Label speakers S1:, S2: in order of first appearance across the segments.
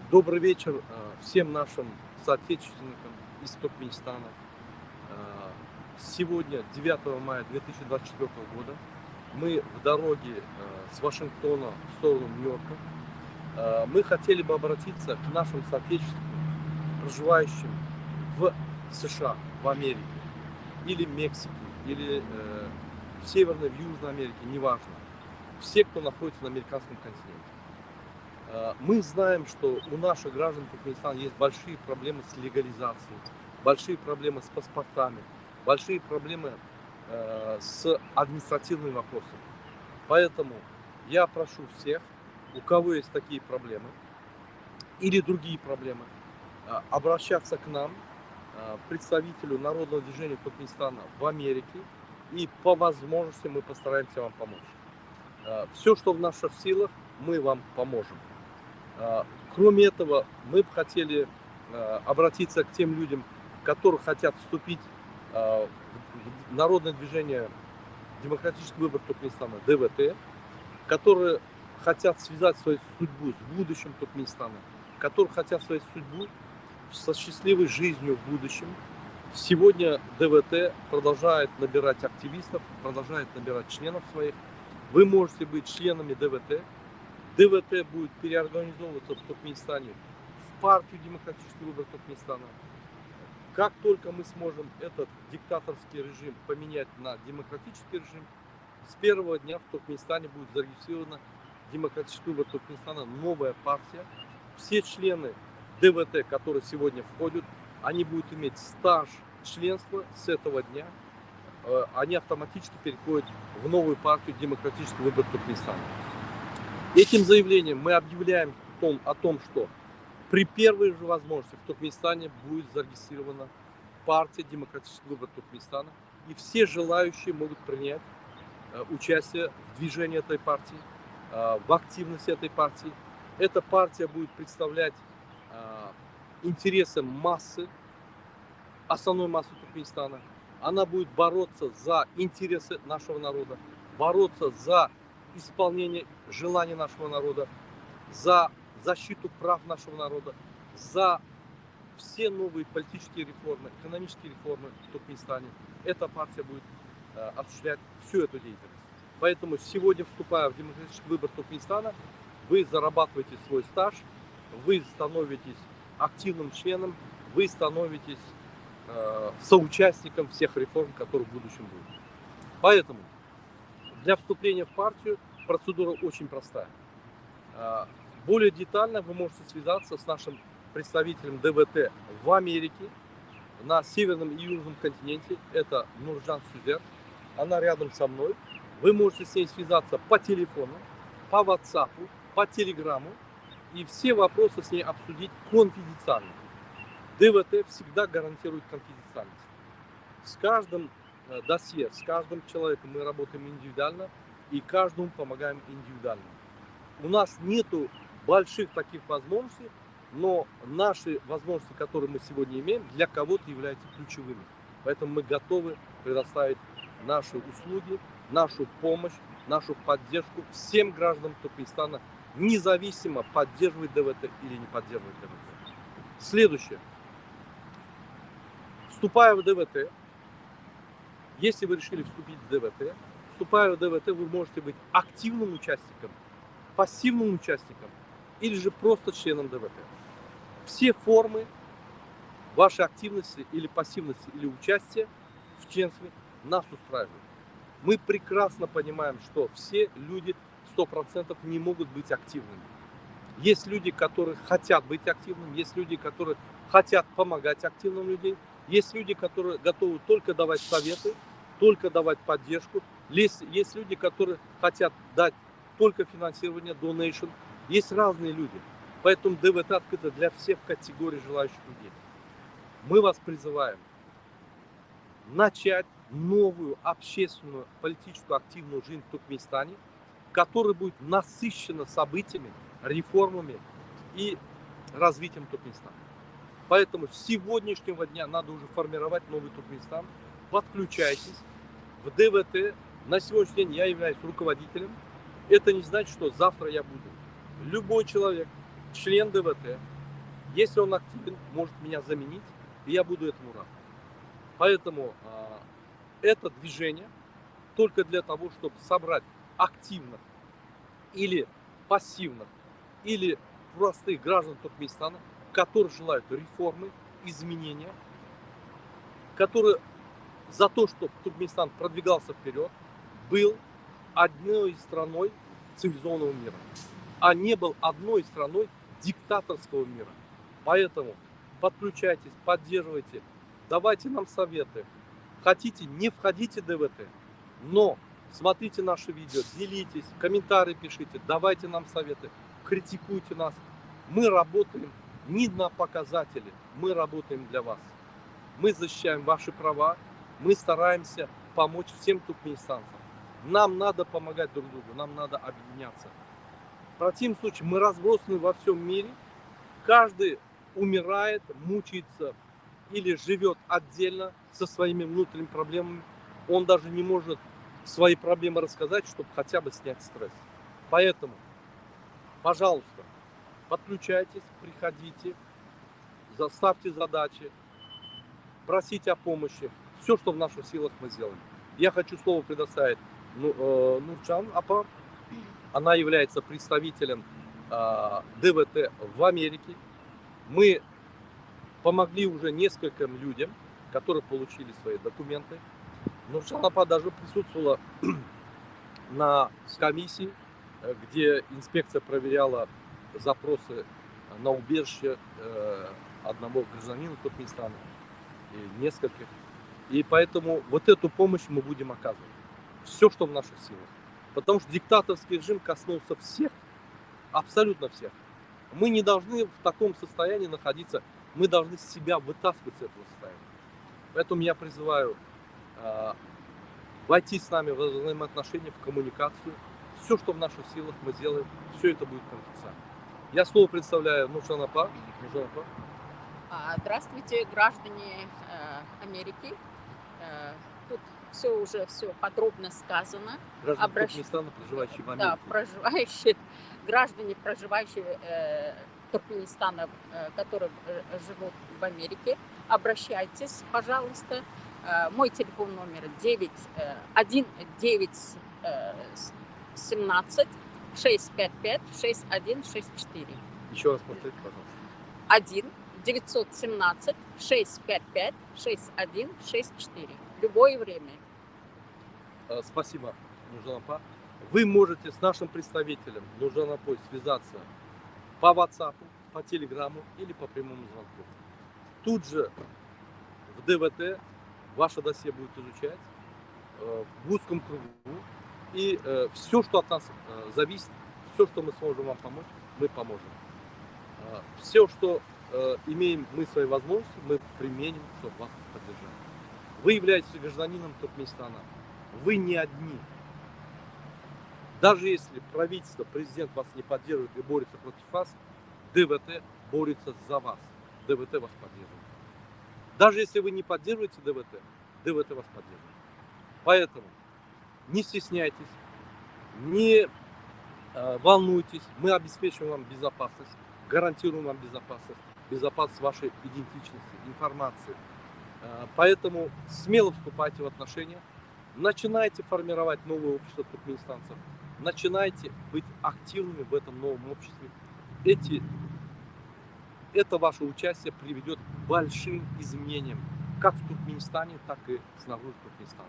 S1: Добрый вечер всем нашим соотечественникам из Туркменистана. Сегодня, 9 мая 2024 года, мы в дороге с Вашингтона в сторону Нью-Йорка. Мы хотели бы обратиться к нашим соотечественникам, проживающим в США, в Америке, или Мексике, или в Северной, в Южной Америке, неважно. Все, кто находится на американском континенте. Мы знаем, что у наших граждан Туркменистана есть большие проблемы с легализацией, большие проблемы с паспортами, большие проблемы с административными вопросами. Поэтому я прошу всех, у кого есть такие проблемы или другие проблемы, обращаться к нам, представителю Народного движения Туркменистана в Америке, и по возможности мы постараемся вам помочь. Все, что в наших силах, мы вам поможем. Кроме этого, мы бы хотели обратиться к тем людям, которые хотят вступить в Народное движение Демократический выбор Туркменистана, ДВТ, которые хотят связать свою судьбу с будущим Туркменистана, которые хотят свою судьбу со счастливой жизнью в будущем. Сегодня ДВТ продолжает набирать активистов, продолжает набирать членов своих. Вы можете быть членами ДВТ. ДВТ будет переорганизовываться в Туркменистане в партию Демократический выбор Туркменистана. Как только мы сможем этот диктаторский режим поменять на демократический режим, с первого дня в Туркменистане будет зарегистрирована Демократический выбор Туркменистана, новая партия. Все члены ДВТ, которые сегодня входят, они будут иметь стаж членства с этого дня. Они автоматически переходят в новую партию Демократический выбор Туркменистана. Этим заявлением мы объявляем о том, что при первой же возможности в Туркменистане будет зарегистрирована партия Демократический выбор Туркменистана, и все желающие могут принять участие в движении этой партии, в активности этой партии. Эта партия будет представлять интересы массы, основной массы Туркменистана. Она будет бороться за интересы нашего народа, бороться за исполнение желаний нашего народа, за защиту прав нашего народа, за все новые политические реформы, экономические реформы в Туркменистане. Эта партия будет осуществлять всю эту деятельность. Поэтому сегодня, вступая в демократический выбор Туркменистана, вы зарабатываете свой стаж, вы становитесь активным членом, вы становитесь соучастником всех реформ, которые в будущем будут. Поэтому для вступления в партию процедура очень простая. Более детально вы можете связаться с нашим представителем ДВТ в Америке, на Северном и Южном континенте. Это Нуржан Сузер. Она рядом со мной. Вы можете с ней связаться по телефону, по WhatsApp, по Телеграму и все вопросы с ней обсудить конфиденциально. ДВТ всегда гарантирует конфиденциальность. С каждым досье, с каждым человеком мы работаем индивидуально и каждому помогаем индивидуально. У нас нету больших таких возможностей, но наши возможности, которые мы сегодня имеем, для кого-то являются ключевыми. Поэтому мы готовы предоставить наши услуги, нашу помощь, нашу поддержку всем гражданам Туркменистана, независимо поддерживать ДВТ или не поддерживать ДВТ. Следующее. Вступая в ДВТ, если вы решили вступить в ДВТ, вступая в ДВТ, вы можете быть активным участником, пассивным участником или же просто членом ДВТ. Все формы вашей активности или пассивности или участия в членстве нас устраивают. Мы прекрасно понимаем, что все люди 100% не могут быть активными. Есть люди, которые хотят быть активными, есть люди, которые хотят помогать активным людям, есть люди, которые готовы только давать советы, только давать поддержку, есть люди, которые хотят дать только финансирование, donation. Есть разные люди. Поэтому ДВТ открыто для всех категорий желающих людей. Мы вас призываем начать новую общественную, политическую, активную жизнь в Туркменистане, которая будет насыщена событиями, реформами и развитием Туркменистана. Поэтому с сегодняшнего дня надо уже формировать новый Туркменистан. Подключайтесь в ДВТ. На сегодняшний день я являюсь руководителем. Это не значит, что завтра я буду. Любой человек, член ДВТ, Если он активен, может меня заменить, и я буду этому рад. Поэтому это движение только для того, чтобы собрать активных или пассивных, или простых граждан Туркменистана, которые желают реформы, изменения, которые за то, чтобы Туркменистан продвигался вперед, был одной страной цивилизованного мира, а не был одной страной диктаторского мира. Поэтому подключайтесь, поддерживайте, давайте нам советы. Хотите, не входите в ДВТ, но смотрите наши видео, делитесь, комментарии пишите, давайте нам советы, критикуйте нас. Мы работаем не на показатели, мы работаем для вас. Мы защищаем ваши права, мы стараемся помочь всем туркменистанцам. Нам надо помогать друг другу, нам надо объединяться. В противном случае мы разбросаны во всем мире, каждый умирает, мучается или живет отдельно со своими внутренними проблемами. Он даже не может свои проблемы рассказать, чтобы хотя бы снять стресс. Поэтому, пожалуйста, подключайтесь, приходите, ставьте задачи, просите о помощи. Все, что в наших силах, мы сделаем. Я хочу слово предоставить Нурчан Апа. Она является представителем ДВТ в Америке. Мы помогли уже нескольким людям, которые получили свои документы. Нурчан Апа даже присутствовала на комиссии, где инспекция проверяла запросы на убежище одного гражданина Туркменистана и нескольких. И поэтому вот эту помощь мы будем оказывать. Все, что в наших силах. Потому что диктаторский режим коснулся всех, абсолютно всех. Мы не должны в таком состоянии находиться, мы должны себя вытаскивать с этого состояния. Поэтому я призываю войти с нами в взаимоотношения, в коммуникацию. Все, что в наших силах, мы сделаем, все это будет конфиденциально. Я слово представляю Нурчан Апа.
S2: Здравствуйте, граждане Америки. Тут все подробно сказано.
S1: Граждане Туркменистана, проживающие в
S2: Да,
S1: Америке.
S2: граждане, проживающие Туркменистана, которые живут в Америке, обращайтесь, пожалуйста. Мой телефон номер 1917 655 6164.
S1: Еще раз повторите, пожалуйста.
S2: 917 655 6164. Любое время.
S1: Спасибо, Нурчан Апа. Вы можете с нашим представителем Нурчан Апой связаться по WhatsApp, по Телеграму или по прямому звонку. Тут же в ДВТ ваше досье будет изучать в узком кругу. И все, что от нас зависит, все, что мы сможем вам помочь, мы поможем. Все, что имеем мы свои возможности, мы применим, чтобы вас поддержать. Вы являетесь гражданином Туркменистана. Вы не одни. Даже если правительство, президент вас не поддерживает и борется против вас, ДВТ борется за вас. ДВТ вас поддерживает. Даже если вы не поддерживаете ДВТ, ДВТ вас поддерживает. Поэтому не стесняйтесь, не волнуйтесь. Мы обеспечим вам безопасность, гарантируем вам безопасность, безопасность вашей идентичности, информации. Поэтому смело вступайте в отношения, начинайте формировать новое общество туркменистанцев, начинайте быть активными в этом новом обществе. Это ваше участие приведет к большим изменениям, как в Туркменистане, так и снаружи Туркменистана,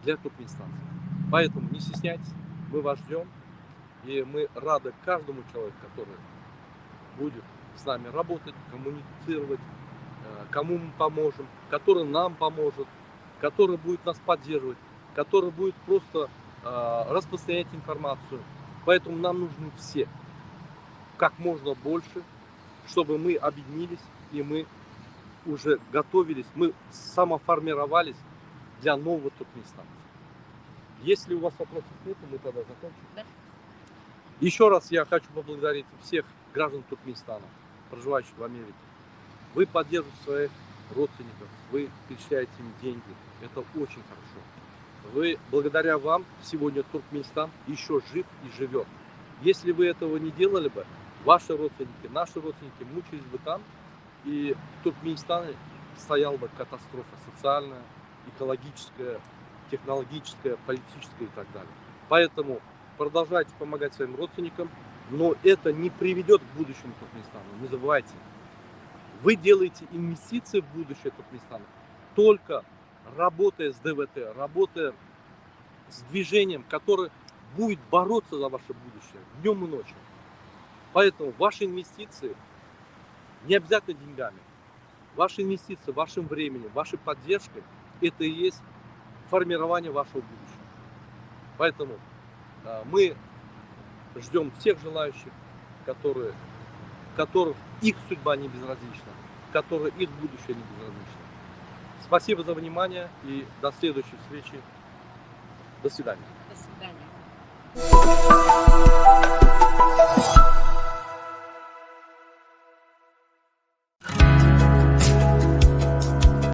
S1: для туркменистанцев. Поэтому не стесняйтесь, мы вас ждем, и мы рады каждому человеку, который будет с нами работать, коммуницировать, кому мы поможем, который нам поможет, который будет нас поддерживать, который будет просто распространять информацию. Поэтому нам нужны все, как можно больше, чтобы мы объединились и мы уже готовились, мы самоформировались для нового Туркменистана. Если у вас вопросов нет, мы тогда закончим.
S2: Да.
S1: Еще раз я хочу поблагодарить всех граждан Туркменистана, проживающих в Америке. Вы поддерживаете своих родственников, вы перечисляете им деньги. Это очень хорошо. Благодаря вам сегодня Туркменистан еще жив и живет. Если вы этого не делали бы, ваши родственники, наши родственники мучились бы там, и в Туркменистане стояла бы катастрофа социальная, экологическая, технологическая, политическая и так далее. Поэтому продолжайте помогать своим родственникам, но это не приведет к будущему Туркменистана. Не забывайте, вы делаете инвестиции в будущее Туркменистана только работая с ДВТ, работая с движением, которое будет бороться за ваше будущее днем и ночью. Поэтому ваши инвестиции не обязательно деньгами. Ваши инвестиции, вашим временем, вашей поддержкой – это и есть формирование вашего будущего. Поэтому мы ждем всех желающих, которых их судьба не безразлична, которым их будущее не безразлично. Спасибо за внимание и до следующей встречи. До свидания.
S2: До свидания.